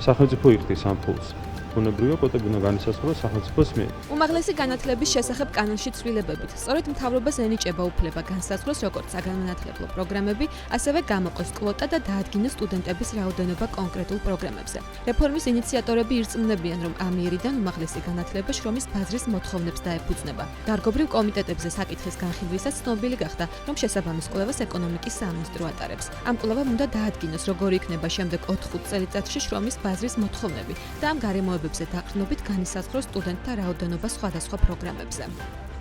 სახელმწიფო იხდის ამ ფულს. ბუნებრივია კვოტები უნდა განისაზღვროს სახელმწიფოს მიერ. უმაღლესი განათლების შესახებ კანონში ცვლილებებით, სწორედ მთავრობას ენიჭება უფლება განსაზღვროს როგორც საგანმანათლებლო პროგრამები, ასევე გამოყოს კვოტა და დაადგინოს სტუდენტების რაოდენობა კონკრეტულ პროგრამებზე. რეფორმის ინიციატორები ირწმუნებიან, რომ ამ მიერიდან უმაღლესი განათლება შრომის ბაზრის მოთხოვნებს დაეფუძნება. დარგობრივ კომიტეტებზე საკითხის განხილვისას ცნობილი გახდა, რომ შესაბამის კვლევას ეკონომიკის სამინისტრო ატარებს. ამ კვლევამ უნდა დაადგინოს, როგორი იქნება შემდეგ 4-5 წელიწადში შრომის ბაზრის მოთხოვნები და ამ გარემოებებზე დაყრდნობით განისაზღვროს სტუდენტთა რაოდენობა სხვადასხვა პროგრამებზე.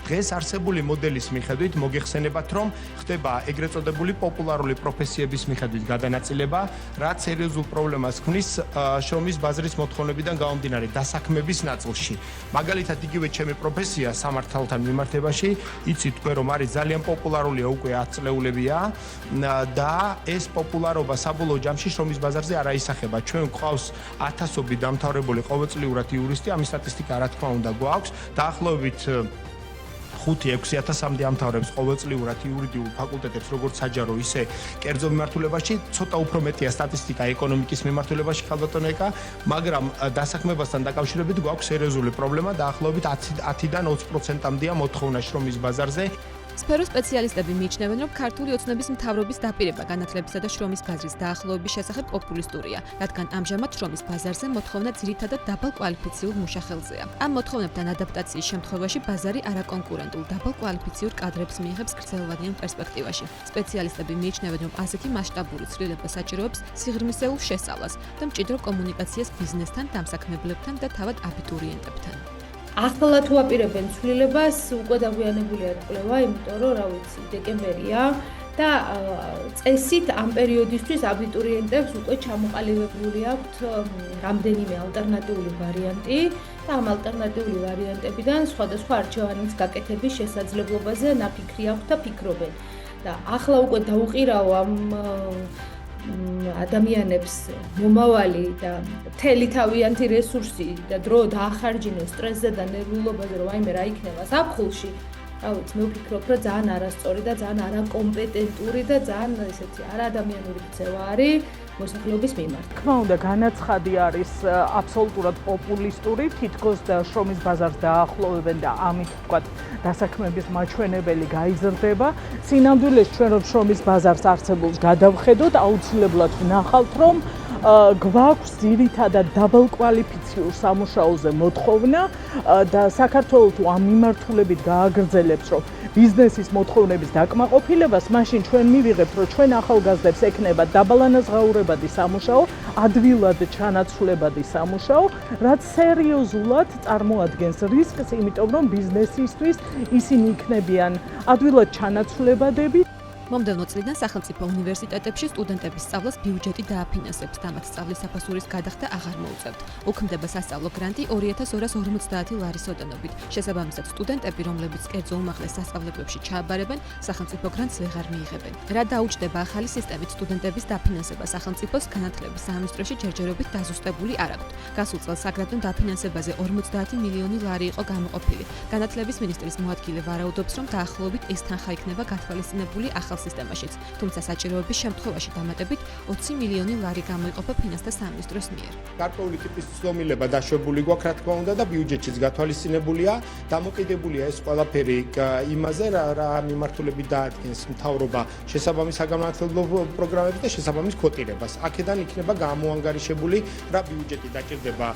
დღეს არსებული მოდელის მიხედვით მოგეხსენებათ, რომ ხდება ეგრეთ წოდებული პოპულარული პროფესიების მიხედვით გადანაწილება, რაც სერიოზულ პრობლემას ქმნის შრომის ბაზრის მოთხოვნებიდან გამომდინარე დასაქმების ნაწილში. მაგალითად, იგივე ჩემი პროფესია სამართალთან მიმართებაში, იცით თქვენ რომ არის ძალიან პოპულარულია უკვე 10 წლეულებია და ეს პოპულარობა საბოლოო ჯამში შრომის ბაზარზე არ აისახება. ჩვენ გვყავს ათასობით დამთავრებული ყოველწლიურად იურისტი, ამის სტატისტიკა რა თქმა უნდა გვაქვს, დაახლოებით 5-6,000-მდე ამთავრებს ყოველწლიურად იურიდიულ ფაკულტეტებს როგორც საჯარო, ისე კერძო მიმართულებაში, ცოტა უფრო მეტია სტატისტიკა ეკონომიკის მიმართულებაში ხალბატონო ეკა, მაგრამ დასაქმებასთან დაკავშირებით გვაქვს სერიოზული პრობლემა, დაახლოებით 10-დან 20%-მდეა მოთხოვნა შრომის ბაზარზე. სფეროს სპეციალისტები მიიჩნევენ, რომ ქართული ოცნების მთავრობის დაპირება განათლებისა და შრომის ბაზრის დაახლოების შესახებ პოპულისტურია, რადგან ამჟამად შრომის ბაზარზე მოთხოვნა ძირითადად დაბალკვალიფიციურ მუშახელზეა. ამ მოთხოვნებთან ადაპტაციის შემთხვევაში ბაზარი არაკონკურენტულ დაბალკვალიფიციურ კადრებს მიიღებს გრძელვადიან პერსპექტივაში. სპეციალისტები მიიჩნევენ, რომ ასეთი მასშტაბური ცვლილება საჭიროებს სიღრმისეულ შესწავლას და მჭიდრო კომუნიკაციას ბიზნესთან, დამსაქმებლებთან და თავად აბიტურიენტებთან. ახლა თუ აპირებენ ცვლილებას, უკვე დაგვიანებულია კვლევა, იმიტომ რომ, რა ვიცი, დეკემბერია და წესით ამ პერიოდისთვის აბიტურიენტებს უკვე ჩამოყალიბებული აქვთ რამდენიმე ალტერნატიული ვარიანტი და ამ ალტერნატიული ვარიანტებიდან სხვადასხვა არჩევანის გაკეთების შესაძლებლობაზე ნაფიქრი აქვთ და ფიქრობენ. და ახლა უკვე დაუყირავ ამ ადამიანებს მომავალი და მთელი თავიანთი რესურსი და დრო დაახარჯინოს სტრესზე და ნერვულობაზე, რომ აიმე რა იქნება ზაფხულში. რა ვიცი, მე ვფიქრობ, რომ ძალიან არასწორი და ძალიან არაკომპეტენტური და ძალიან ესეთი არაადამიანური ქცევა არის მოსახლეობის მიმართ. თქმა უნდა, განაცხადი არის აბსოლუტურად პოპულისტური, თითქოს შრომის ბაზარს დაახლოვებენ და ამით ვთქვათ, დასაქმების მაჩვენებელი გაიზრდება. სინამდვილეს ჩვენ რომ შრომის ბაზარს არსებობს გადავხედოთ, აუცილებლად ვნახავთ, რომ გვაქვს ძირითადად დაბალკვალიფიციურ სამუშაოზე მოთხოვნა და საქართველოს თუ ამ მიმართულებით გააგრძელებს, რომ ბიზნესის მოთხოვნების დაკმაყოფილებას, მაშინ ჩვენ მივიღებთ, რომ ჩვენ ახალგაზრდებს ექნება დაბალანაზღაურებადი სამუშაო, ადვილად ჩანაცვლებადი სამუშაო, რაც სერიოზულად წარმოადგენს რისკს, იმიტომ რომ ბიზნესისთვის ისინი იქნებიან ადვილად ჩანაცვლებადები. მომდევნო წლიდან სახელმწიფო უნივერსიტეტებში სტუდენტების სწავლას ბიუჯეტი დააფინანსებს და მათ სწავლის საფასურის გადახდა აღარ მოუწევთ. უქმდება სასწავლო გრანტი 2250 ლარის ოდენობით. შესაბამისად, სტუდენტები, რომლებიც კერძო უმაღლეს სასწავლებლებში ჩააბარებენ, სახელმწიფო გრანტს ვეღარ მიიღებენ. რა დაუჭდება ახალი სისტემით სტუდენტების დაფინანსება სახელმწიფოს განათლების სამინისტროში ჯერჯერობით დაზუსტებული არ აქვთ. გასულ წელს საგრანტო დაფინანსებაზე 50 მილიონი ლარი იყო გამოყოფილი. განათლების მინისტრის მოადგილე ვარაუდობს, რომ დაახლოებით ეს თანხა იქნება გათვალისწინებული ახალ სისტემაშიც, თუმცა საჭიროების შემთხვევაში დამატებით 20 მილიონი ლარი გამოიყოფა ფინანსთა სამინისტროს მიერ. გარკვეული ტიპის ცდომილება დაშვებული გვაქვს, რა თქმა უნდა, და ბიუჯეტშიც გათვალისწინებულია, დამოკიდებულია ეს ყველაფერი იმაზე, რა მიმართულებით დაადგენს მთავრობა შესაბამის საგანმანათლებლო პროგრამებს და შესაბამის კვოტირებას. აქედან იქნება გამოანგარიშებული რა ბიუჯეტი დაჭირდება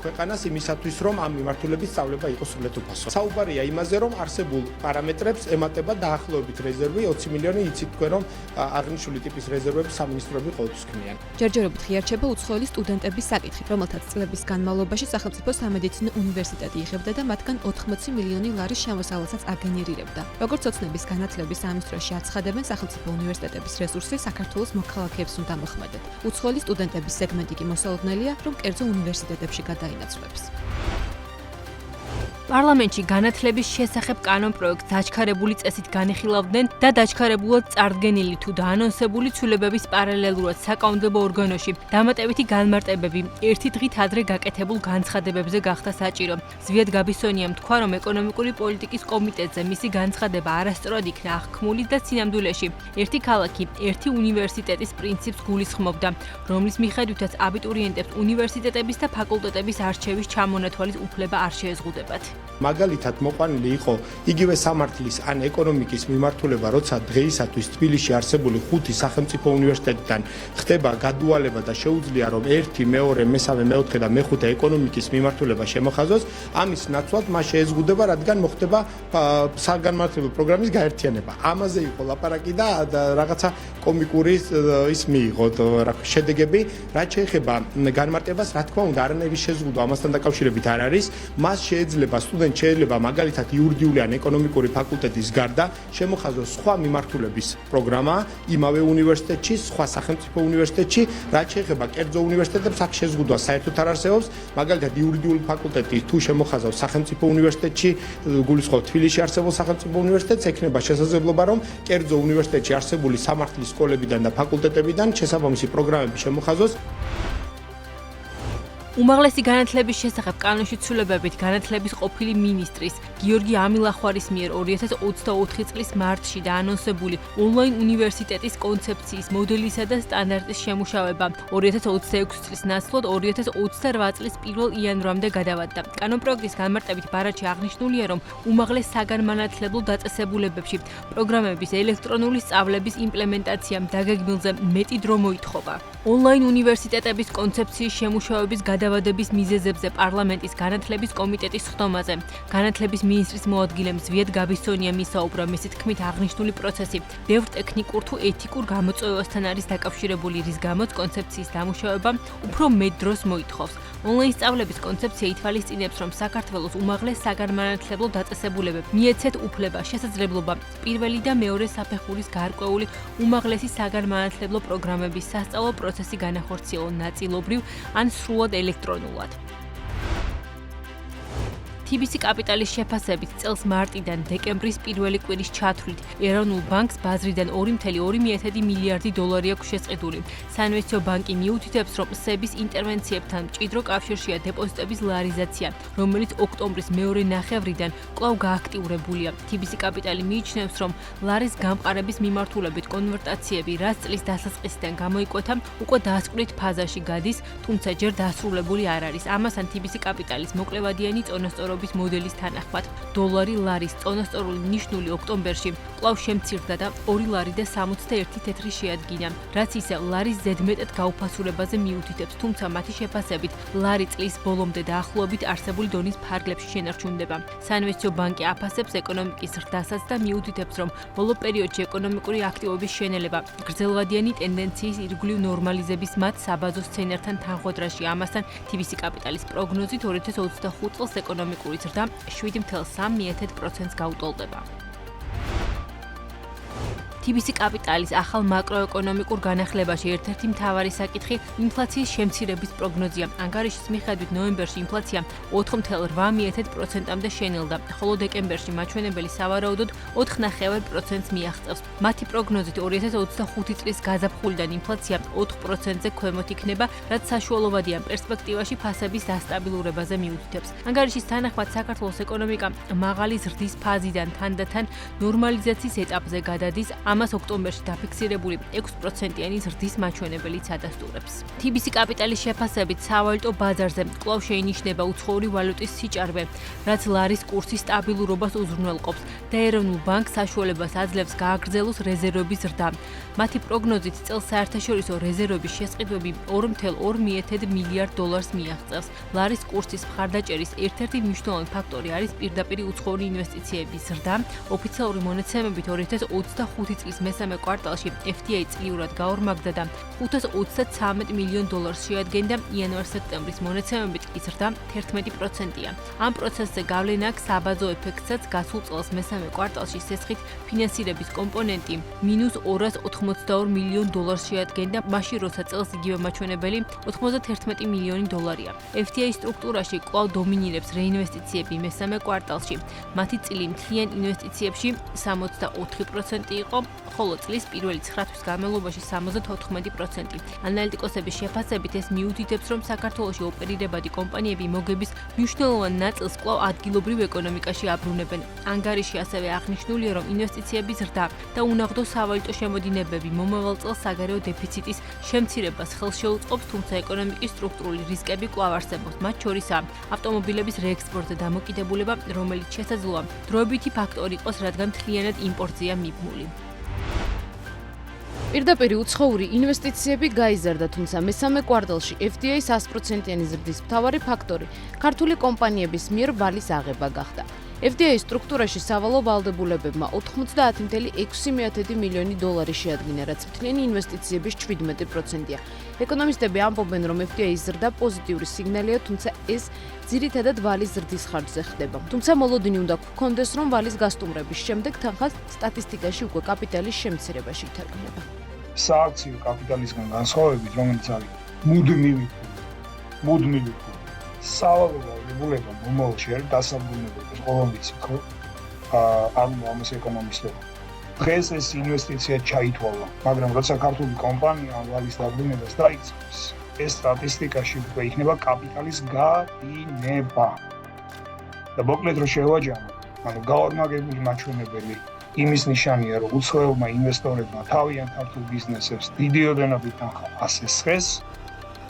ქვეყანას იმისათვის, რომ ამ მიმართულებით სწავლება იყოს სრულად უფასო. საუბარია იმაზე, რომ არსებულ პარამეტრებს ემატება დაახლოებით რეზერვი 20 მილიონი, იცით თქვენ რომ აღნიშნული ტიპის რეზერვები სამინისტროები ყოველთვის ქმნიან. ჯერჯერობით ღიარჩება უცხოელი სტუდენტების საკითხი, რომელთაც წლების განმავლობაში სახელმწიფო სამედიცინო უნივერსიტეტი იღებდა და მათგან 80 მილიონი ლარის შემოსავალსაც აგენერირებდა. როგორც ოცნების განათლების სამინისტროში აცხადებენ, სახელმწიფო უნივერსიტეტების რესურსი საქართველოს მოქალაქეებს უნდა მოხმედეთ. უცხოელი სტუდენტების სეგმენტი კი მოსალოდნელია, რომ კერძო უნივერსიტეტებში გადაინაცვლებს. პარლამენტში განათლების შესახებ კანონპროექტს დაჩქარებული წესით განიხილავდნენ და დაჩქარებულად წარდგენილი თუ დაანონსებული ცვლილებების პარალელურად საკანონმდებლო ორგანოში დამატებითი განმარტებები ერთი დღით ადრე გაკეთებულ განცხადებებზე გახდა საჭირო. ზვიად გაბისონიამ თქვა, რომ ეკონომიკური პოლიტიკის კომიტეტზე მისი განცხადება არასწორად იქნა აღქმული და სინამდვილეში ერთი ქალაქი, ერთი უნივერსიტეტის პრინციპს გულისხმობდა, რომლის მიხედვითაც აბიტურიენტებს უნივერსიტეტების და ფაკულტეტების არჩევის ჩამონათვალის უფლება არ შეეზღუდებათ. მაგალითად მოყვანილი იყო იგივე სამართლის ან ეკონომიკის მიმართულება, როცა დღეისათვის თბილისში არსებული 5 სახელმწიფო უნივერსიტეტიდან ხდება გადუალება და შეუძლია რომ 1, 2, 3, 4 და 5 ეკონომიკის მიმართულება შემოხაზოს, ამის ნაცვლად მას შეეზღუდება, რადგან მოხდება საგანმანათლებლო პროგრამის გაერთიანება. ამაზე იყო ლაპარაკი და რაღაცა კომიკური ის მიიღოთ შედეგები, რაც შეეხება განმარტებას, რა თქმა უნდა, არანაირი შეზღუდვა ამასთან დაკავშირებით არ არის. მას შეიძლება სტუდენტ შეიძლება მაგალითად იურიდიული ან ეკონომიკური ფაკულტეტის გარდა შემოხაზოს სხვა მიმართულების პროგრამა იმავე უნივერსიტეტში, სხვა სახელმწიფო უნივერსიტეტში, რაც შეეხება კერძო უნივერსიტეტებს, აქ შეზღუდვა საერთოდ არ არსებობს. მაგალითად იურიდიული ფაკულტეტი თუ შემოხაზავს სახელმწიფო უნივერსიტეტში, გულისხმობ თბილისში არსებულ სახელმწიფო უნივერსიტეტს, ექნება შესაძლებლობა, რომ კერძო უნივერსიტეტში არსებული სამართლის სკოლებიდან და ფაკულტეტებიდან შესაბამისი პროგრამები შემოხაზოს. უმაღლესი განათლების შესახებ კანონში ცვლილებებით განათლების ყოფილი მინისტრის გიორგი ამილახვარის მიერ 2024 წლის მარტში დაანონსებული ონლაინ უნივერსიტეტის კონცეფციის მოდელისა და სტანდარტის შემუშავება 2026 წლის ნაცვლად 2028 წლის 1 იანვრამდე გადავადდა. კანონპროექტის განმარტებით ბარათში აღნიშნულია, რომ უმაღლეს საგანმანათლებლო დაწესებულებებში პროგრამების ელექტრონული სწავლების იმპლემენტაციამ დაგეგმილზე მეტი დრო მოითხოვა. ონლაინ უნივერსიტეტების კონცეფციის შემუშავების გადავადების მიზეზებზე პარლამენტის განათლების კომიტეტის ხდომაზე განათლების მინისტრის მოადგილემ ზვიად გაბისონიამ ისაუბრა. მისი თქმით, აღნიშნული პროცესი ბევრ ტექნიკურ თუ ეთიკურ გამოწვევასთან არის დაკავშირებული, რის გამოც კონცეფციის დამუშავება უფრო მეტ დროს მოითხოვს. ონლაინ სწავლების კონცეფცია ითვალისწინებს, რომ საქართველოს უმაღლეს საგანმანათლებლო დაწესებულებებს მიეცეთ უფლება, შესაძლებლობა პირველი და მეორე საფეხურის გარკვეული უმაღლესი საგანმანათლებლო პროგრამების სასწავლო პროცესი განახორციელონ ნაწილობრივ ან სრულად ელექტრონულად. TBC კაპიტალის შეფასებით წელს მარტიდან დეკემბრის პირველი კვირის ჩათვლით ეროვნულ ბანკს ბაზრიდან 2.2 მილიარდი დოლარი აქვს შესყიდული. საინვესტიციო ბანკი მიუთითებს, რომ სების ინტერვენციებთან მჭიდრო კავშირშია დეპოზიტების ლარიზაცია, რომელიც ოქტომბრის მეორე ნახევრიდან კვლავ გააქტიურებულია. TBC კაპიტალი მიიჩნევს, რომ ლარის გამყარების მიმართულებით კონვერტაციები, რაც წლის დასაწყისიდან გამოიკვეთა, უკვე დასკვნით ფაზაში გადის, თუმცა ჯერ დასრულებული არ არის. ამასთან TBC კაპიტალის მოკლევადიანი წონასწორობის მოდელის თანახმად დოლარი ლარის წონასწორული ნიშნული ოქტომბერში კვლავ შემცირდა და 2 ლარი და 61 თეთრი შეადგინა, რაც ისევ ლარის ზედმეტად გაუფასურებაზე მიუთითებს, თუმცა მათი შეფასებით ლარი წლის ბოლომდე დაახლოებით არსებული დონის ფარგლებში შენარჩუნდება. საინვესტიციო ბანკი აფასებს ეკონომიკის ზრდასაც და მიუთითებს, რომ ბოლო პერიოდში ეკონომიკური აქტივობის შენელება გრძელვადიანი ტენდენციის ირგვლივ ნორმალიზების მათ საბაზო სცენართან თანხმდროში. ამასთან TBC კაპიტალის პროგნოზით 2025 წელს ეკონომიკური ზრდა 7.3% გაუტოლდება. TBC კაპიტალის ახალ მაკროეკონომიკურ განახლებაში ერთ-ერთი მთავარი საკითხი ინფლაციის შემცირების პროგნოზია. ანგარიშის მიხედვით ნოემბერში ინფლაცია 4.8%-მდე შენელდა, ხოლო დეკემბერში მაჩვენებელი სავარაუდოდ 4.9%-ს მიაღწევს. მათი პროგნოზით 2025 წლის გაზაფხულიდან ინფლაცია 4%-ზე ქვემოთ იქნება, რაც საშუალოვადია პერსპექტივაში ფასების დასტაბილურებაზე მიუთითებს. ანგარიშის თანახმად საქართველოს ეკონომიკა მაღალი ზრდის ფაზიდან თანდათან ნორმალიზაციის ეტაპზე გადადის. ამას ოქტომბერში დაფიქსირებული 6%-იანი ზრდის მაჩვენებელიც ადასტურებს. TBC კაპიტალის შეფასებით სავალუტო ბაზარზე კვლავ შეინიშნება უცხოური ვალუტის სიჭარბე, რაც ლარის კურსის სტაბილურობას უზრუნველყოფს და ეროვნულ ბანკს საშუალებას აძლევს გააგრძელოს რეზერვების ზრდა. მათი პროგნოზით წელს საერთაშორისო რეზერვების შესყიდვები 2.2 მილიარდ დოლარს მიაღწევს. ლარის კურსის მხარდაჭერის ერთ-ერთი მნიშვნელოვანი ფაქტორი არის პირდაპირი უცხოური ინვესტიციების ზრდა. ოფიციალური მონაცემებით 2025 წლის მესამე კვარტალში FTA წლიურად გაორმაგდა და $533 მილიონ შეადგენდა, იანვარ-სექტემბრის მონაცემებით კი ზრდა 11%-ია. ამ პროცესზე გავლენა აქვს საბაზო ეფექტსაც გასულ წელს მესამე კვარტალში სესხით ფინანსირების კომპონენტი $282 მილიონ შეადგენდა, მაშინ როცა წელს იგივე მაჩვენებელი $91 მილიონი. FTA სტრუქტურაში კვლავ დომინირებს რეინვესტიციები მესამე კვარტალში. მათი წილი მთლიან ინვესტიციებში 64% იყო, ხოლო წლის პირველი 9 თვის განმავლობაში 74%. ანალიტიკოსების შეფასებით ეს მიუთითებს, რომ საქართველოში ოპერირებადი კომპანიები მოგების მნიშვნელოვან ნაწილს კვლავ ადგილობრივ ეკონომიკაში აბრუნებენ. ანგარიში ასევე აღნიშნულია, რომ ინვესტიციები ზრდა და უნაღდო სავალუტო შემოდინებები მომავალ წელს საგარეო დეფიციტის შემცირებას ხელს შეუწყობს, თუმცა ეკონომიკის სტრუქტურული რისკები კვლავ არსებობს, მათ შორისაა ავტომობილების რეექსპორტზე დამოკიდებულება, რომელიც შესაძლოა დროებითი ფაქტორი იყოს, რადგან მთლიანად იმპორტზეა მიბმული. პირდაპირ უცხოური ინვესტიციები გაიზარდა, თუმცა მესამე კვარტალში FTA 100%-იანი ზრდის მთავარი ფაქტორი ქართული კომპანიების მიერ ვალის აღება გახდა. FTA სტრუქტურაში სავალო ვალდებულებებმა 90.6 მილიონი დოლარი შეადგინა, რაც მთლიანი ინვესტიციების 17%-ია. ეკონომისტები ამბობენ, რომ FTA ზრდა პოზიტიური სიგნალია, თუმცა ეს ძირითადად ვალის ზრდის ხარჯზე ხდება. თუმცა მოლოდინი უნდა გქონდეს, რომ ვალის გასტუმრების შემდეგ თანხა სტატისტიკაში უკვე კაპიტალის შემცირებაში ითარგმნება. სააქციო კაპიტალისგან განსხვავებით, რომელიც არის მუდმივი სავალო ვალდებულება მომავალში არის დასაბრუნებელი, ყველამ ვიცი, ხო? ამას ეკონომისტები. დღეს ეს ინვესტიცია ჩაითვალა, მაგრამ როცა ქართული კომპანია ვალის დაბრუნებას დაიწყებს, ეს სტატისტიკაში უკვე იქნება კაპიტალის გადინება. და მოკლედ რომ შევაჯამო, ანუ გაორმაგებული მაჩვენებელი იმის ნიშანია, რომ უცხოელმა ინვესტორებმა თავიანთ ქართულ ბიზნესებს დიდი ოდენობით თანხა ასესხეს,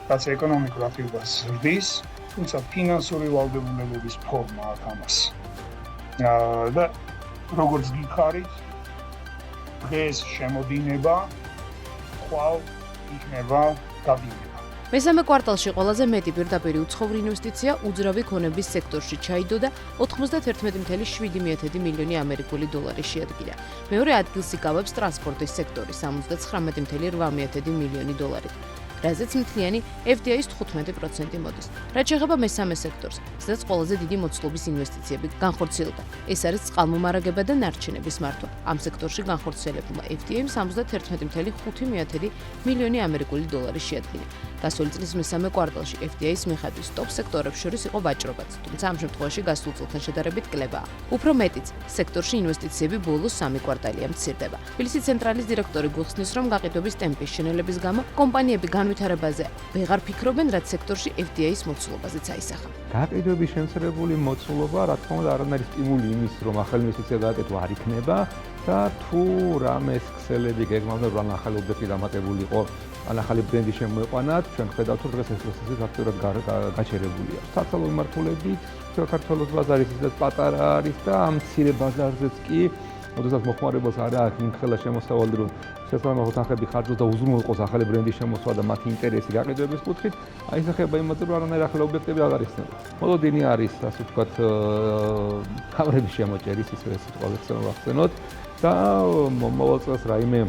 რაც ეკონომიკურ აქტივობას ზრდის, თუმცა ფინანსური ვალდებულებების ფორმა აქვს ამას. და როგორც გითხარით, დღეს შემოდინება ხვალ იქნება გადინება. მესამე კვარტალში ყველაზე მეტი პირდაპირ უცხოური ინვესტიცია უძრავი ქონების სექტორში ჩაიდო და 91.7 მილიონი ამერიკული დოლარი შეადგინა. მეორე ადგილს იკავებს ტრანსპორტის სექტორი 79.8 მილიონი დოლარით. რაზეც მთლიანი FTA-ის 15% მოდის. რაც შეეხება მესამე სექტორს, სადაც ყველაზე დიდი მოცულობის ინვესტიციები განხორციელდა. ეს არის წყალმომარაგება და ნარჩენების მართვა. ამ სექტორში განხორციელებულმა FTA-მ 71.5 მილიონი ამერიკული დოლარი შეადგინა. გასული წლის მესამე კვარტალში FTA-ის მიხედვის ტოპ სექტორებს შორის იყო ვაჭრობაც, თუმცა ამ შემთხვევაში გასულ წელთან შედარებით კლებაა. უფრო მეტიც, სექტორში ინვესტიციები ბოლოს 3 კვარტალია მცირდება. თბილისის ცენტრალის დირექტორი გვიხსნის, რომ გაყიდვების ტემპის შენელების გამო კომპანიები განვითარებაზე ვეღარ ფიქრობენ, რაც სექტორში FTA-ის მოცულობაზეც აისახა. გაყიდვების შემცირებული მოცულობა, რა თქმა უნდა, არანაირი სტიმული იმის, რომ ახალი ინვესტიცია გააკეთო არ იქნება და თუ რამეს ქსელები გეგმავდა, რომ ახალი ობიექტი დამატებული იყო, ან ახალი ბრენდი შემოეყვანათ, ჩვენ ხედავთ, რომ დღეს ეს პროცესი ფაქტურად გაჩერებულია. საცალო მიმართულებით საქართველოს ბაზარი ისედაც პატარა არის და ამ მცირე ბაზარზეც კი, როდესაც მოხმარებელს არ აქვს იმხელა შემოსავალი, რომ შესაბამისად თანხები ხარჯოს და უზრუნველყოს ახალი ბრენდის შემოსვლა და მათი ინტერესი გაყიდვების კუთხით, აისახება იმაზე, რომ არანაირი ახალი ობიექტები აღარ იხსნება. მოლოდინი არის, ასე ვთქვათ, კამრების შემოჭერის ისე სიტყვაზე ხსენოთ და მომავალ წელს რაიმე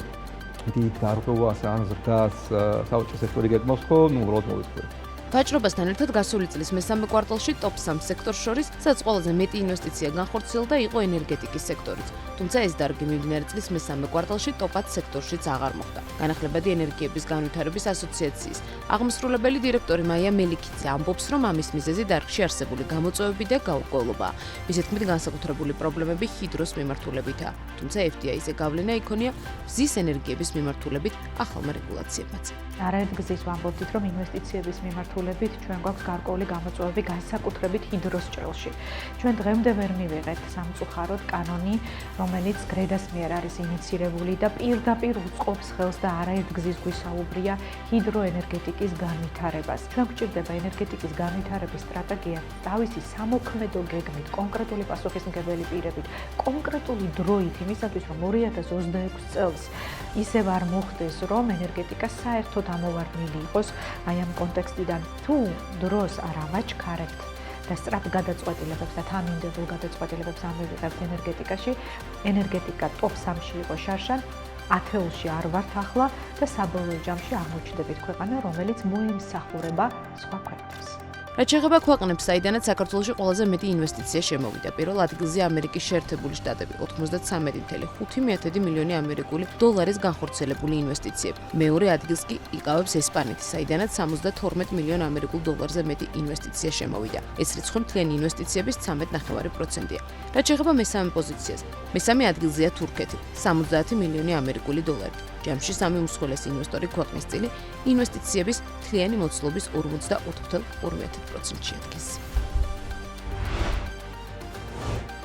დიდ გარღვევას ან ზრდას საავტომობილო სექტორი გეგმავს ხო? უბრალოდ მოვისწრებთ. ვაჭრობასთან ერთად გასული წლის მესამე კვარტალში ტოპ 3 სექტორს შორის, სადაც ყველაზე მეტი ინვესტიცია განხორციელდა, იყო ენერგეტიკის სექტორიც. თუმცა ეს დარგი მიმდინარე წლის მესამე კვარტალში ტოპ 10 სექტორშიც აღარ მოხდა. განახლებადი ენერგიების განვითარების ასოციაციის აღმასრულებელი დირექტორი მაია მელიქიძე ამბობს, რომ ამის მიზეზი დარგში არსებული გამოწვევები და გაურკვევლობაა. მისი თქმით, განსაკუთრებული პრობლემები ჰიდროს მიმართულებითაა. თუმცა FTA-ზე გავლენა იქონია მზის ენერგიების მიმართულებით ახალმა რეგულაციებმაც. არაერთგზის ვამბობთ, რომ ინვესტიციების მიმართულებით ჩვენ გვაქვს გარკვეული გამოწვევები განსაკუთრებით ჰიდროს ჭრელში. ჩვენ დღემდე ვერ მივიღეთ სამწუხაროდ კანონი, რომელიც გრედას მიერ არის ინიცირებული და პირდაპირ უწყობს ხელს და არაერთგზის გვისაუბრია ჰიდროენერგეტიკის განვითარებას. ჩვენ გვჭირდება ენერგეტიკის განვითარების სტრატეგია თავისი სამოქმედო გეგმით, კონკრეტული პასუხისმგებელი პირებით, კონკრეტული დროით იმისათვის, რომ 2026 წელს ისევ არ მოხდეს, რომ ენერგეტიკა საერთოდ ამოვარდნილი იყოს აი ამ კონტექსტიდან. თუ დროს არ ავაჩქარებთ და სწრაფ გადაწყვეტილებებს და თანმიმდევრულ გადაწყვეტილებებს ამოვიღებთ ენერგეტიკაში, ენერგეტიკა ტოპ 3-ში იყო შარშან, ათეულში არ ვართ ახლა და საბოლოო ჯამში აღმოჩნდებით ქვეყანა, რომელიც მოემსახურება სხვა ქვეყნებს. რაც შეეხება ქვეყნებს, საიდანაც საქართველოში ყველაზე მეტი ინვესტიცია შემოვიდა. პირველ ადგილზე ამერიკის შეერთებული შტატები 93.5 მილიონი ამერიკული დოლარის განხორციელებული ინვესტიციები. მეორე ადგილს კი იკავებს ესპანეთი, საიდანაც 72 მილიონ ამერიკულ დოლარზე მეტი ინვესტიცია შემოვიდა. ეს რიცხვი მთლიანი ინვესტიციების 13.5%-ია. რაც შეეხება მესამე პოზიციას, მესამე ადგილზეა თურქეთი, 70 მილიონი ამერიკული დოლარი. ჯამში სამი უმსხვილესი ინვესტორი ქვეყნის წილი ინვესტიციების მთლიანი მოცულობის 44.2%-ში ადგეს.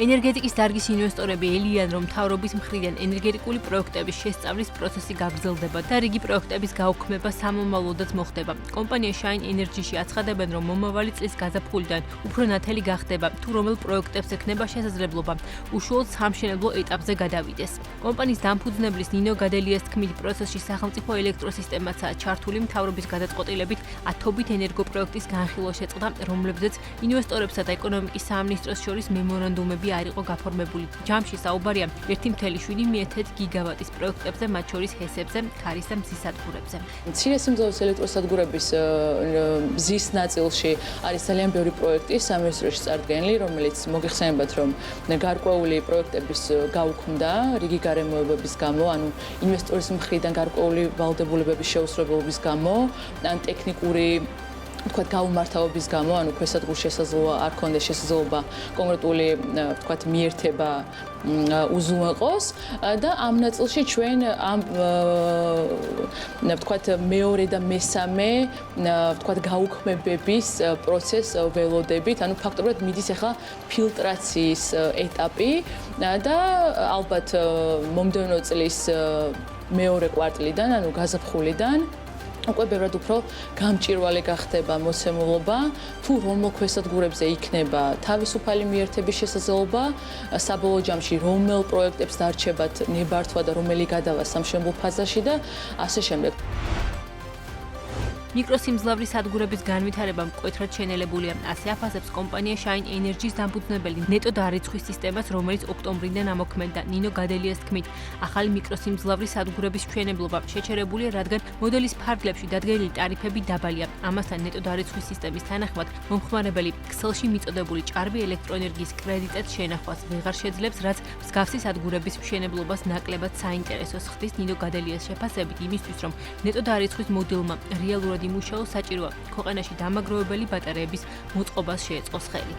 ენერგეტიკის დარგის ინვესტორები ელიან, რომ მთავრობის მხრიდან ენერგეტიკული პროექტების შესწავლის პროცესი გაგრძელდება და რიგი პროექტების გაუქმება სამომავლოდაც მოხდება. კომპანია Shine Energy-ში აცხადებენ, რომ მომავალი წლის გაზაფხულიდან უფრო ნათელი გახდება, თუ რომელ პროექტებს ექნება შესაძლებლობა უშუალოდ სამშენებლო ეტაპზე გადავიდეს. კომპანიის დამფუძნებლის ნინო გადელიას თქმით, პროცესში სახელმწიფო ელექტროსისტემაცაა ჩართული მთავრობის გადაწყვეტილებით ათობით ენერგოპროექტის განხილვა შეწყდა, რომლებზეც ინვესტორებსა და ეკონომიკის სამინისტროს შორის მემორანდუმები არ იყო გაფორმებული. ჯამში საუბარია 1.7 გიგავატის პროექტებზე, მათ შორის ჰესებზე, ქარის და მზის სადგურებზე. მცირე სიმძლავრის ელექტროსადგურების მზის ნაწილში არის ძალიან ბევრი პროექტი სამინისტროში წარდგენილი, რომელიც მოგეხსენებათ, რომ გარკვეული პროექტების გაუქმდა რიგი გარემოებების გამო, ანუ ინვესტორის მხრიდან გარკვეული ვალდებულებების შეუსრულებლობის გამო, ან ტექნიკური თქვათ გაუმართავობის გამო, ანუ ქვესადგურს შესაძლოა არ ქონდეს შესაძლებლობა კონკრეტული თქვათ მიერთება უზრუნველყოს და ამ ნაწილში ჩვენ ამ თქვათ მეორე და მესამე თქვათ გაუქმებების პროცესს ველოდებით, ანუ ფაქტობრივად მიდის ახლა ფილტრაციის ეტაპი და ალბათ მომდევნო წლის მეორე კვარტლიდან, ანუ გაზაფხულიდან უკვე ბევრად უფრო გამჭვირვალე გახდება მოცემულობა, თუ რომელ ქვესადგურებზე იქნება თავისუფალი მიერთების შესაძლებლობა, საბოლოო ჯამში რომელ პროექტებს დარჩებათ ნებართვა და რომელი გადავა სამშენებლო ფაზაში და ასე შემდეგ. მიკროსიმძლავრის სადგურების განვითარება მკვეთრად შენელებულია. ასე აფასებს კომპანია Shine Energy-ს დამფუძნებელი ნეტო დარიცხვის სისტემას, რომელიც ოქტომბრიდან ამოქმედდა. ნინო გადელიას თქმით, ახალი მიკროსიმძლავრის სადგურების მშენებლობა შეჩერებულია, რადგან მოდელის ფარგლებში დადგენილი ტარიფები დაბალია. ამასთან ნეტო დარიცხვის სისტემის თანახმად მომხმარებელი ქსელში მიწოდებული ჭარბი ელექტროენერგიის კრედიტად შენახვას ვეღარ შეძლებს, რაც მსგავსი სადგურების მშენებლობას ნაკლებად საინტერესოს ხდის. ნინო გადელიას შეფასებით იმისთვის, რომ ნეტო დარიცხვის მოდელმა რეალურად იმუშაოს, საჭიროა ქვეყანაში დამაგროვებელი ბატარეების მოწყობას შეეწყოს ხელი.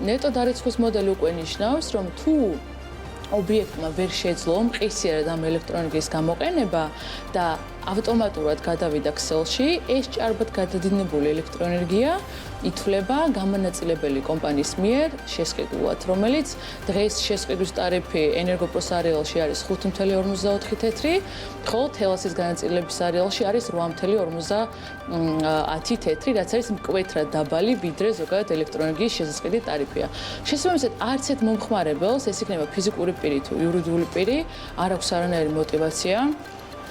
ნეტო დარიცხვის მოდელი უკვე ნიშნავს, რომ თუ ობიექტმა ვერ შეძლო მყისიერად ამ ელექტროენერგიის გამოყენება და ავტომატურად გადავიდა ქსელში, ეს ჭარბად გადადინებული ელექტროენერგია ითვლება გამანაწილებელი კომპანიის მიერ შესყიდულად, რომელიც დღეს შესყიდვის ტარიფი ენერგოპროს არეალში არის 5.54 თეთრი, ხოლო თელასის განაწილების არეალში არის 8.50 თეთრი, რაც არის მკვეთრად დაბალი, ვიდრე ზოგადად ელექტროენერგიის შესყიდი ტარიფია. შესაბამისად, არც ერთ მომხმარებელს, ეს იქნება ფიზიკური პირი თუ იურიდიული პირი, არ აქვს არანაირი мотиваცია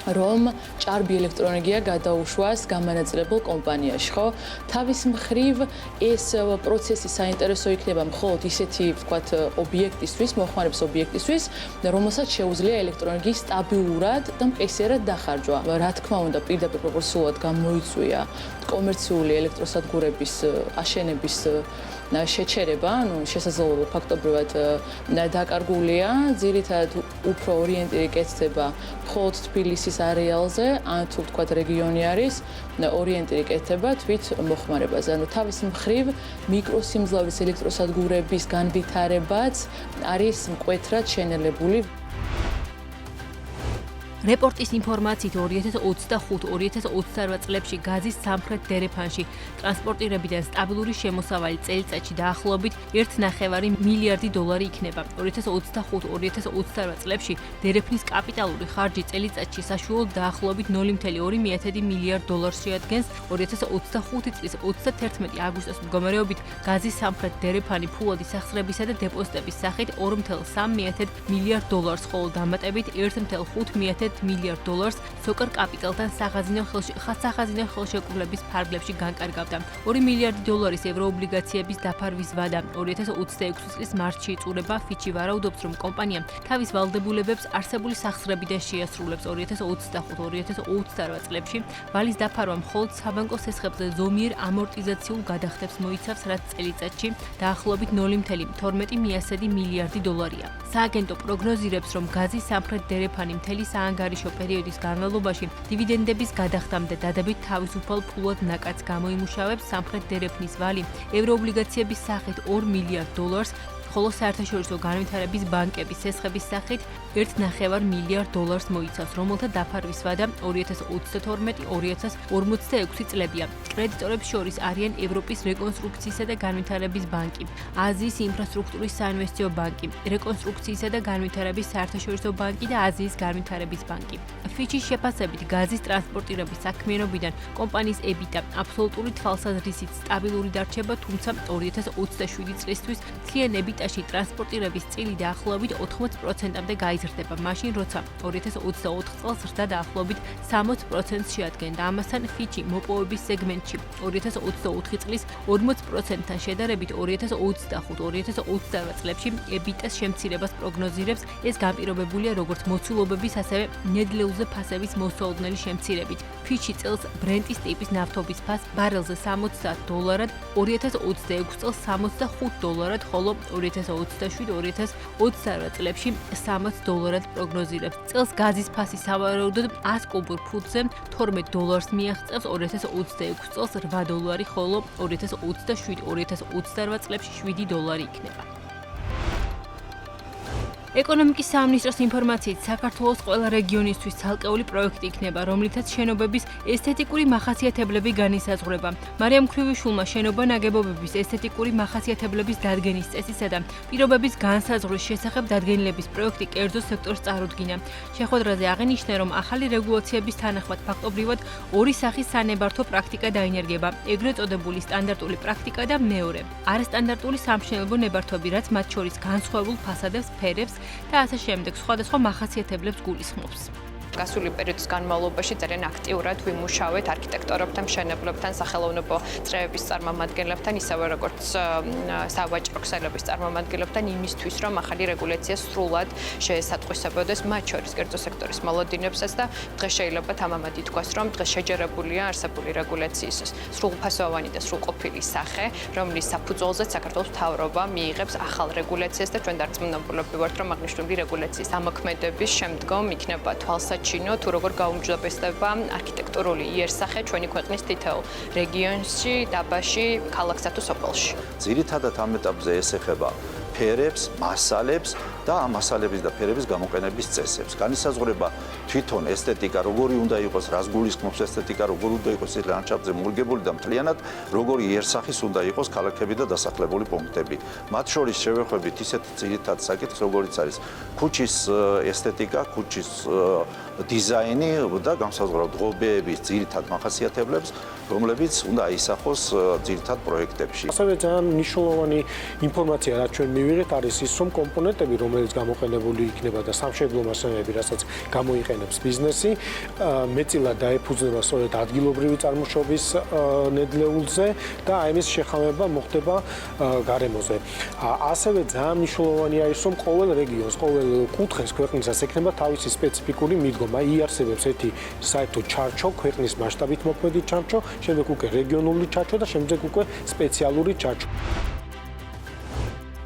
რომ ჭარბი ელექტროენერგია გადაუშვას გამანაწილებელ კომპანიაში, ხო? თავის მხრივ ეს პროცესი საინტერესო იქნება მხოლოდ ისეთი, ვთქვათ, ობიექტისთვის, მოხმარების ობიექტისთვის, რომელსაც შეუძლია ელექტროენერგიის სტაბილურად და მყისიერად დახარჯვა. რა თქმა უნდა, პირდაპირ პროპორციულად გამოიწვია კომერციული ელექტროსადგურების აშენების შეჩერება, ანუ შესაძლებლობა ფაქტობრივად დაკარგულია, ძირითადად უფრო ორიენტირი კეთდება მხოლოდ თბილისის არეალზე, ან თუ ვთქვათ რეგიონი არის, ორიენტირი კეთდება თვით მოხმარებაზე. ანუ თავის მხრივ მიკროსიმძლავრის ელექტროსადგურების განვითარებაც არის მკვეთრად შენელებული. რეპორტის ინფორმაციით 2025-2028 წლებში გაზის სამხრეთ დერეფანში ტრანსპორტირებიდან სტაბილური შემოსავალი წელიწადში დაახლოებით 1.5 მილიარდი დოლარი იქნება. 2025-2028 წლებში დერეფნის კაპიტალური ხარჯი წელიწადში საშუალოდ დაახლოებით 0.2 მილიარდ დოლარს შეადგენს. 2025 წლის 31 აგვისტოს მდგომარეობით გაზის სამხრეთ დერეფანი ფულადი სახსრებისა და დეპოზიტების სახით 2.3 მილიარდ დოლარს, ხოლო დამატებით 1.5 $1 მილიარდ სოკერ კაპიტალთან სახაზინო ხელშეკრულების ფარგლებში განკარგავდა. $2 მილიარდი ევროობლიგაციების დაფარვის ვადა 2026 წლის მარტში იწურება. ფიჩი ვარაუდობს, რომ კომპანია თავის ვალდებულებებს არსებული სახსრებიდან შეასრულებს 2025-2028 წლებში. ვალის დაფარვა მხოლოდ საბანკო სესხებზე ზომიერ ამორტიზაციულ გადახდებს მოიცავს, რაც წელიწადში დაახლოებით $0.12 მილიარდი. სააგენტო პროგნოზირებს, რომ გაზის სამხრეთ დერეფანი მთელი საანგარიშო პერიოდის განმავლობაში დივიდენდების გადახდამდე დადებით თავისუფალ ფულად ნაკადს გამოიმუშავებს. სამხრეთ დერეფნის ვალი ევროობლიგაციების სახით $2 მილიარდ, ხოლო საერთაშორისო განვითარების ბანკების სესხების სახით $1.5 მილიარდ მოიცავს, რომელთა დაფარვის ვადა 2022-2046 წლებია. კრედიტორებს შორის არიან ევროპის რეკონსტრუქციისა და განვითარების ბანკი, აზიის ინფრასტრუქტურის საინვესტიციო ბანკი, რეკონსტრუქციისა და განვითარების საერთაშორისო ბანკი და აზიის განვითარების ბანკი. ფიჩის შეფასებით, გაზის ტრანსპორტირების საქმიანობიდან კომპანიის EBITDA აბსოლუტური თვალსაზრისით სტაბილური დარჩება, თუმცა 2027 წლისთვის მთლიან EBITDA-ში ტრანსპორტირების წილი დაახლოებით 80%-მდე გაიზრდება, მაშინ როცა 2024 წელს ზრდა დაახლოებით 60%-ს შეადგენდა. ამასთან ფიჩი მოპოვების სეგმენტში 2024 წლის 40%-თან შედარებით 2025-2028 წლებში EBITDA-ს შემცირებას პროგნოზირებს. ეს განპირობებულია როგორც მოცულობების, ასევე ნედლეულზე ფასების მოსაოდნელი შემცირებით. ფიჩი წელს ბრენტის ტიპის ნავთობის ფასს ბარელზე $60, 2026 წელს $65, ხოლო 2027-2028 წლებში $60 პროგნოზირებს. წელს გაზის ფასი სავარაუდოდ 100 კუბურ ფუტზე $12 მიაღწევს, 2026 წელს $8, ხოლო 2027-2028 წლებში $7 იქნება. ეკონომიკის სამინისტროს ინფორმაციით, საქართველოს ყველა რეგიონისთვის ცალკეული პროექტი იქნება, რომლითაც შენობების ესთეტიკური მახასიათებლები განისაზღვრება. მარიამ ქრივიშვილმა შენობა ნაგებობების ესთეტიკური მახასიათებლების დადგენის წესისა და პირობების განსაზღვრის შესახებ დადგენილების პროექტი კერძო სექტორს წარუდგინა. შეხვედრაზე აღინიშნა, რომ ახალი რეგულაციების თანახმად ფაქტობრივად ორი სახის სანებართო პრაქტიკა დაინერგება: ეგრეთ წოდებული სტანდარტული პრაქტიკა და მეორე, არასტანდარტული სამშენებლო ნებართვები, რაც მათ შორის განსხვავებულ ფასადებს, ფერებს და ასე შემდეგ სხვადასხვა მახასიათებლებს გულისხმობს. გასული პერიოდის განმავლობაში ძალიან აქტიურად ვიმუშავეთ არქიტექტორებთან, მშენებლებთან, სახელოვნებო წრეების წარმომადგენლებთან, ისევე როგორც სავაჭრო ქსელების წარმომადგენლებთან იმისთვის, რომ ახალი რეგულაცია სრულად შეესატყვისებოდეს მათ შორის კერძო სექტორის მოლოდინებსაც და დღეს შეიძლება თამამად ითქვას, რომ დღეს შეჯერებულია არსებული რეგულაციის სრულფასოვანი და სრულყოფილი სახე, რომლის საფუძველზეც საქართველოს მთავრობა მიიღებს ახალ რეგულაციას და ჩვენ დარწმუნებულები ვართ, რომ აღნიშნული რეგულაციის ამოქმედების შემდგომ იქნება თვალსაჩინო თუ როგორ გაუმჯობესდება არქიტექტურული იერსახე ჩვენი ქვეყნის თითოეულ რეგიონში, დაბაში, ქალაქსა თუ სოფელში. ძირითადად ამ ეტაპზე ეს ეხება ფერებს, მასალებს და ამ მასალების და ფერების გამოყენების წესებს. განისაზღვრება თვითონ ესთეტიკა, როგორი უნდა იყოს, რას გულისხმობს ესთეტიკა, როგორ უნდა იყოს ეს ლანდშაფტზე მორგებული და მთლიანად როგორი იერსახის უნდა იყოს ქალაქები და დასახლებული პუნქტები. მათ შორის შევეხვებით ისეთ ძირითად საკითხს, როგორიც არის ქუჩის ესთეტიკა, ქუჩის დიზაინი და განსაზღვრავთ ღობეების ძირითად მახასიათებლებს, რომლებიც უნდა აისახოს ძირითად პროექტებში. ასევე ძალიან მნიშვნელოვანი ინფორმაცია, რაც ჩვენ მივიღეთ, არის ის, რომ კომპონენტები, რომელიც გამოყენებული იქნება და სამშენებლო მასალები, რასაც გამოიყენებს ბიზნესი, მეტწილად დაეფუძნება სწორედ ადგილობრივი წარმოშობის ნედლეულზე და აი ეს შეხამება მოხდება გარემოზე. ასევე ძალიან მნიშვნელოვანი არის, რომ ყოველ რეგიონს, ყოველ კუთხეს ქვეყნისას ექნება თავისი სპეციფიკური მიდგომა. იარსებებს ერთი საერთო ჩარჩო, ქვეყნის მასშტაბით მოქმედი ჩარჩო, შემდეგ უკვე რეგიონული ჩარჩო და შემდეგ უკვე სპეციალური ჩარჩო.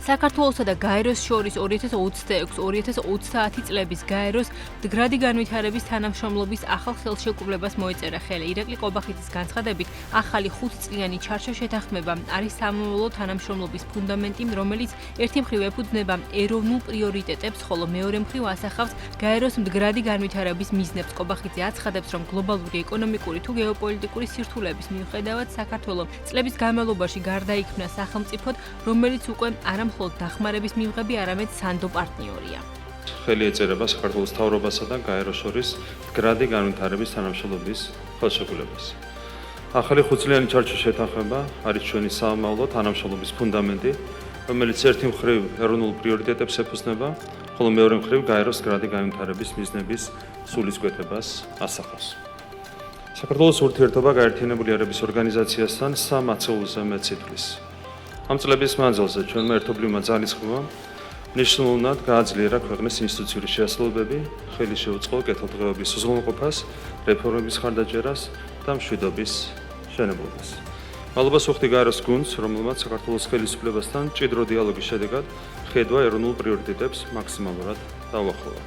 საქართველოსა და გაეროს შორის 2026-2030 წლების გაეროს მდგრადი განვითარების თანამშრომლობის ახალ ხელშეკრულებას მოეწერა ხელი. ირაკლი ყობახიძის განცხადებით, ახალი 5 წლიანი ჩარჩო შეთანხმება არის სამომავლო თანამშრომლობის ფუნდამენტი, რომელიც ერთი მხრივ ეფუძნება ეროვნულ პრიორიტეტებს, ხოლო მეორე მხრივ ასახავს გაეროს მდგრადი განვითარების მიზნებს. ყობახიძე აცხადებს, რომ გლობალური ეკონომიკური თუ გეოპოლიტიკური სირთულეების მიუხედავად საქართველო წლების განმავლობაში გარდაიქმნა სახელმწიფოდ, რომელიც უკვე არა მხოლოდ დახმარების მიღები, არამედ სანდო პარტნიორია. ხელი ეწერება საქართველოს მთავრობასა და გაეროს შორის მდგრადი განვითარების თანამშრომლობის ხელშეკრულებას. ახალი 5 წლიანი ჩარჩო შეთანხმება არის ჩვენი სამომავლო თანამშრომლობის ფუნდამენტი, რომელიც ერთი მხრივ ეროვნულ პრიორიტეტებს ეფუძნება, ხოლო მეორე მხრივ გაეროს გრადი განვითარების მიზნების სულისკვეთებას ასახავს. საქართველოს ურთიერთობა გაერთიანებული ერების ორგანიზაციასთან 3 ათეულზე მეტ სიტყვის. ამ წლების მანძილზე ჩვენმა ერთობლივმა ძალისხმევამ მნიშვნელოვნად გააძლიერა ქვეყნის ინსტიტუციური შესაძლებლობები, ხელი შეუწყო კეთილდღეობის უზრუნველყოფას, რეფორმების ხარდაჭერას და მშვიდობის შენებლობას. მადლობას ვუხდი გაეროს გუნდს, რომელმაც საქართველოს ხელისუფლებასთან მჭიდრო დიალოგის შედეგად ხედვა ეროვნულ პრიორიტეტებს მაქსიმალურად დაუახლოვა.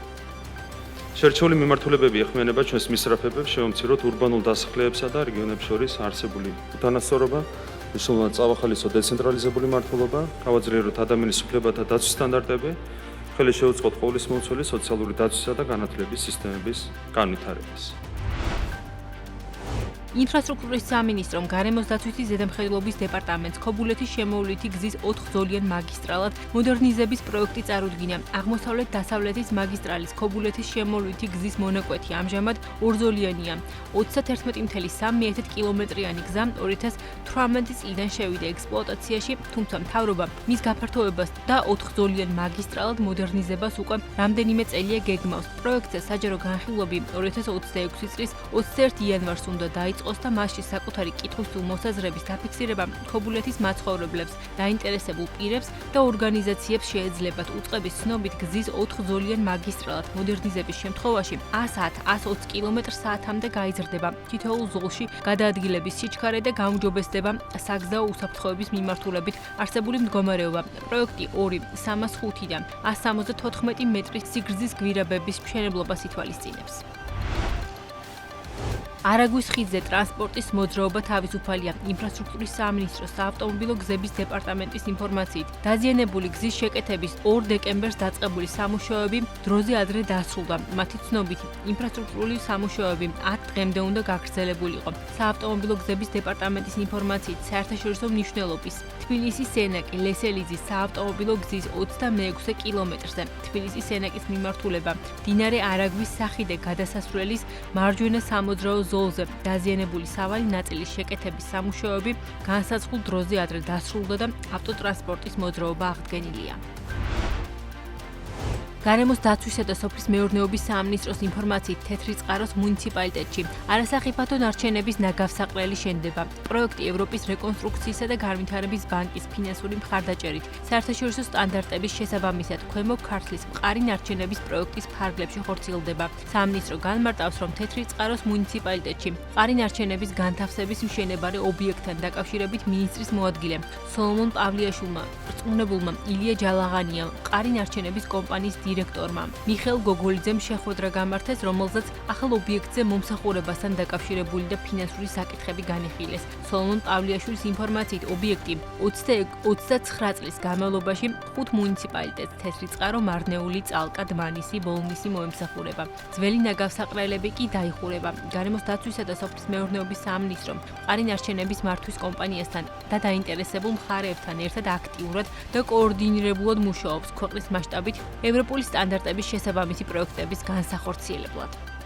შერჩეული მიმართულებები ეხმიანება ჩვენს მისწრაფებებს შევამციროთ ურბანულ დასახლებებსა და რეგიონებს შორის არსებული უთანასწორობა, მნიშვნელოვნად წავახალისო დეცენტრალიზებული მართლობა, გავაძლიეროთ ადამიანის უფლებათა დაცვის სტანდარტები, ხელი შეუწყოთ ყოვლის მომცველი სოციალური დაცვისა და განათლების სისტემების განვითარებას. ინფრასტრუქტურის სამინისტრომ გარემოს დაცვითი ზედამხედველობის დეპარტამენტს ქობულეთის შემოვლითი გზის 4-ძოლიან მაგისტრალად მოდერნიზების პროექტი წარუდგინა. აღმოსავლეთ-დასავლეთის მაგისტრალის ქობულეთის შემოვლითი გზის მონაკვეთი ამჟამად 2-ძოლიანია. 31.3 კილომეტრიანი გზა 2018 წლიდან შევიდა ექსპლუატაციაში, თუმცა მთავრობა მის გაფართოებას და 4-ძოლიან მაგისტრალად მოდერნიზებას უკვე რამდენიმე წელია გეგმავს. პროექტზე საჯარო განხილვები 2026 წლის 21 იანვარს უნდა დაიწყოს და მასში საკუთარი კითხვისწულ მოსაზრების დაფიქსირება ქობულეთის მაცხოვრებლებს, დაინტერესებულ პირებს და ორგანიზაციებს შეეძლებათ უწყების ცნობით გზის 4-ძოლიან მაგისტრალად მოდერნიზების შემთხვევაში 110-120 კმ/სთ-მდე გაიზრდება თითოეულ ზოლში გადაადგილების სიჩქარე და გაუმჯობესდება საგზაო უსაფრთხოების მიმართულებით არსებული მდგომარეობა. პროექტი 2-305-დან 174 მეტრის სიგრძის გვირაბების მშენებლობას ითვალისწინებს. არაგვის ხიდზე ტრანსპორტის მოძრაობა თავისუფალია. ინფრასტრუქტურის სამინისტროს საავტომობილო გზების დეპარტამენტის ინფორმაციით, დაზიანებული გზის შეკეთების 2 დეკემბერს დაწყებული სამუშაოები დროზე ადრე დასრულდა. მათი ცნობით, ინფრასტრუქტურული სამუშაოები 10 დღემდე უნდა გაგრძელებულიყო. საავტომობილო გზების დეპარტამენტის ინფორმაციით, საერთაშორისო მნიშვნელობის თბილისის სენაკი ლესელიძის საავტომობილო გზის 26 კილომეტრზე, თბილისის სენაკის მიმართულება, მდინარე არაგვის სახიდე გადასასვლელის მარჯვენა სამოძრაო ზოლზე დაზიანებული სავალი ნაწილის შეკეთების სამუშაოები განსაზღვრულ დროზე ადრე დასრულდა და ავტოტრანსპორტის მოძრაობა აღდგენილია. გარემოს დაცვისა და სოფლის მეურნეობის სამინისტროს ინფორმაციით თეთრიწყაროს მუნიციპალიტეტში არასახიფათო ნარჩენების ნაგავსაყრელი შენდება. პროექტი ევროპის რეკონსტრუქციისა და განვითარების ბანკის ფინანსური მხარდაჭერით საერთაშორისო სტანდარტების შესაბამისად ქვემო ქართლის მყარი ნარჩენების პროექტის ფარგლებში ხორციელდება. სამინისტრო განმარტავს, რომ თეთრიწყაროს მუნიციპალიტეტში მყარი ნარჩენების განთავსების მშენებარე ობიექტთან დაკავშირებით მინისტრის მოადგილე სოლომონ პავლიაშვილმა, რწმუნებულმა ილია ჯალაღანიამ, მყარი ნარჩენების კომპანიის დირექტორმა მიხელ გოგოლიძემ შეხვედრა გამართეს, რომელზეც ახალ ობიექტზე მომსახურებასთან დაკავშირებული და ფინანსური საკითხები განიხილეს. სოლომონ პავლიაშვილის ინფორმაციით, ობიექტი 29 წლის განმავლობაში 5 მუნიციპალიტეტს თეთრიწყარო, მარნეული, წალკა, დმანისი, ბოლნისი მოემსახურება. ძველი ნაგავსაყრელები კი დაიხურება. გარემოს დაცვისა და სოფლის მეურნეობის სამინისტრომ მყარი ნარჩენების მართვის კომპანიასთან და დაინტერესებულ მხარეებთან ერთად აქტიურად და კოორდინირებულად მუშაობს ქვეყნის მასშტაბით ევროპული სტანდარტების შესაბამისი პროექტების განსახორციელებლად.